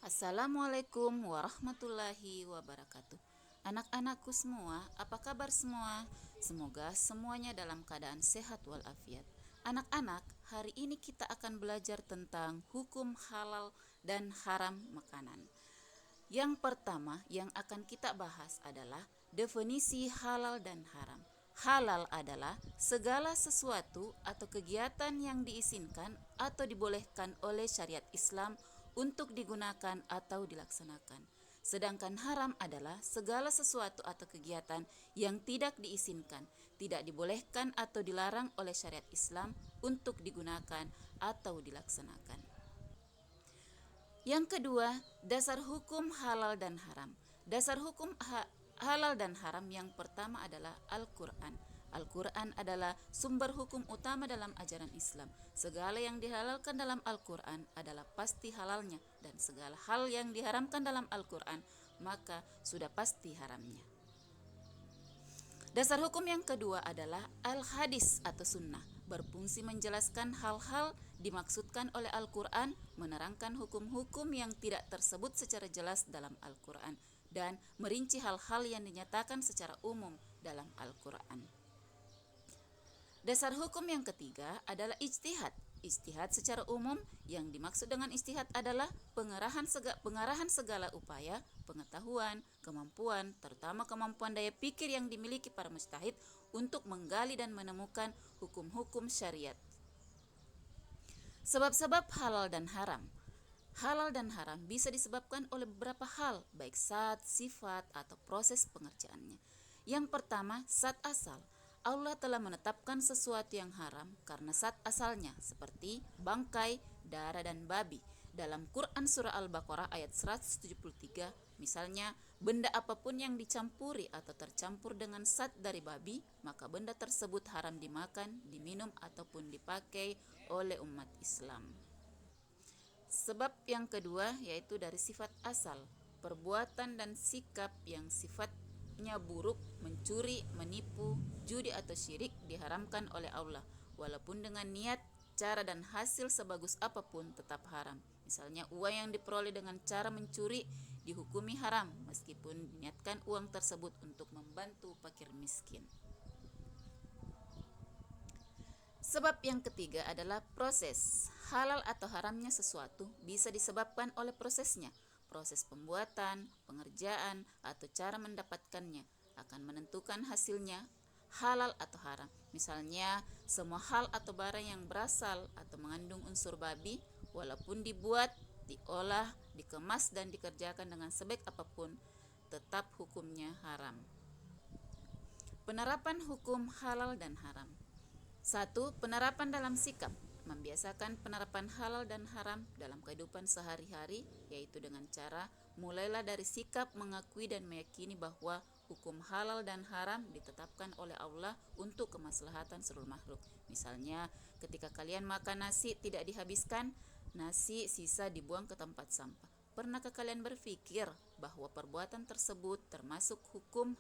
Assalamualaikum warahmatullahi wabarakatuh. Anak-anakku semua, apa kabar semua? Semoga semuanya dalam keadaan sehat walafiat. Anak-anak, hari ini kita akan belajar tentang hukum halal dan haram makanan. Yang pertama yang akan kita bahas adalah definisi halal dan haram. Halal adalah segala sesuatu atau kegiatan yang diizinkan atau dibolehkan oleh syariat Islam untuk digunakan atau dilaksanakan. Sedangkan haram adalah segala sesuatu atau kegiatan yang tidak diizinkan, tidak dibolehkan atau dilarang oleh syariat Islam untuk digunakan atau dilaksanakan. Yang kedua, dasar hukum halal dan haram. Dasar hukum halal dan haram yang pertama adalah Al-Quran. Al-Quran adalah sumber hukum utama dalam ajaran Islam. Segala yang dihalalkan dalam Al-Quran adalah pasti halalnya, dan segala hal yang diharamkan dalam Al-Quran maka sudah pasti haramnya. Dasar hukum yang kedua adalah Al-Hadis atau Sunnah, berfungsi menjelaskan hal-hal dimaksudkan oleh Al-Quran, menerangkan hukum-hukum yang tidak tersebut secara jelas dalam Al-Quran, dan merinci hal-hal yang dinyatakan secara umum dalam Al-Quran. Dasar hukum yang ketiga adalah ijtihad. Ijtihad secara umum, yang dimaksud dengan ijtihad adalah pengarahan segala upaya, pengetahuan, kemampuan, terutama kemampuan daya pikir yang dimiliki para mujtahid untuk menggali dan menemukan hukum-hukum syariat. Sebab-sebab halal dan haram. Halal dan haram bisa disebabkan oleh beberapa hal, baik zat, sifat, atau proses pengerjaannya. Yang pertama, zat asal. Allah telah menetapkan sesuatu yang haram karena zat asalnya, seperti bangkai, darah, dan babi. Dalam Quran Surah Al-Baqarah ayat 173, misalnya, benda apapun yang dicampuri atau tercampur dengan zat dari babi, maka benda tersebut haram dimakan, diminum, ataupun dipakai oleh umat Islam. Sebab yang kedua yaitu dari sifat asal, perbuatan dan sikap yang sifatnya buruk, mencuri, menipu, judi atau syirik diharamkan oleh Allah, walaupun dengan niat, cara dan hasil sebagus apapun tetap haram. Misalnya uang yang diperoleh dengan cara mencuri dihukumi haram meskipun diniatkan uang tersebut untuk membantu fakir miskin. Sebab yang ketiga adalah proses. Halal atau haramnya sesuatu bisa disebabkan oleh prosesnya. Proses pembuatan, pengerjaan, atau cara mendapatkannya akan menentukan hasilnya halal atau haram. Misalnya, semua hal atau barang yang berasal atau mengandung unsur babi, walaupun dibuat, diolah, dikemas, dan dikerjakan dengan sebaik apapun, tetap hukumnya haram. Penerapan hukum halal dan haram. 1. Penerapan dalam sikap. Membiasakan penerapan halal dan haram dalam kehidupan sehari-hari, yaitu dengan cara mulailah dari sikap mengakui dan meyakini bahwa hukum halal dan haram ditetapkan oleh Allah untuk kemaslahatan seluruh makhluk. Misalnya, ketika kalian makan nasi tidak dihabiskan, nasi sisa dibuang ke tempat sampah. Pernahkah kalian berpikir bahwa perbuatan tersebut termasuk hukum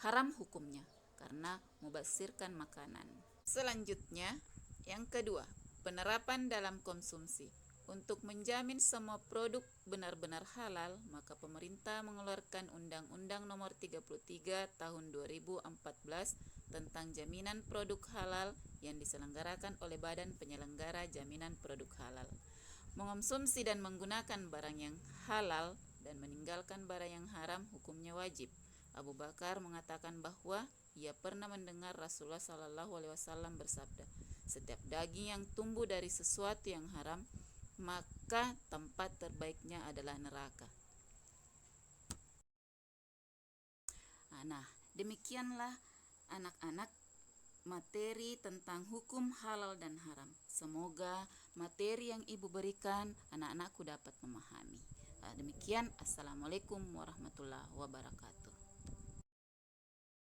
haram hukumnya karena mubazirkan makanan? Selanjutnya, yang kedua, penerapan dalam konsumsi. Untuk menjamin semua produk benar-benar halal, maka pemerintah mengeluarkan Undang-Undang Nomor 33 Tahun 2014 tentang jaminan produk halal yang diselenggarakan oleh Badan Penyelenggara Jaminan Produk Halal. Mengonsumsi dan menggunakan barang yang halal dan meninggalkan barang yang haram hukumnya wajib. Abu Bakar mengatakan bahwa ia pernah mendengar Rasulullah SAW bersabda, setiap daging yang tumbuh dari sesuatu yang haram, maka tempat terbaiknya adalah neraka. Nah, demikianlah anak-anak materi tentang hukum halal dan haram. Semoga materi yang ibu berikan anak-anakku dapat memahami. Demikian, assalamualaikum warahmatullahi wabarakatuh.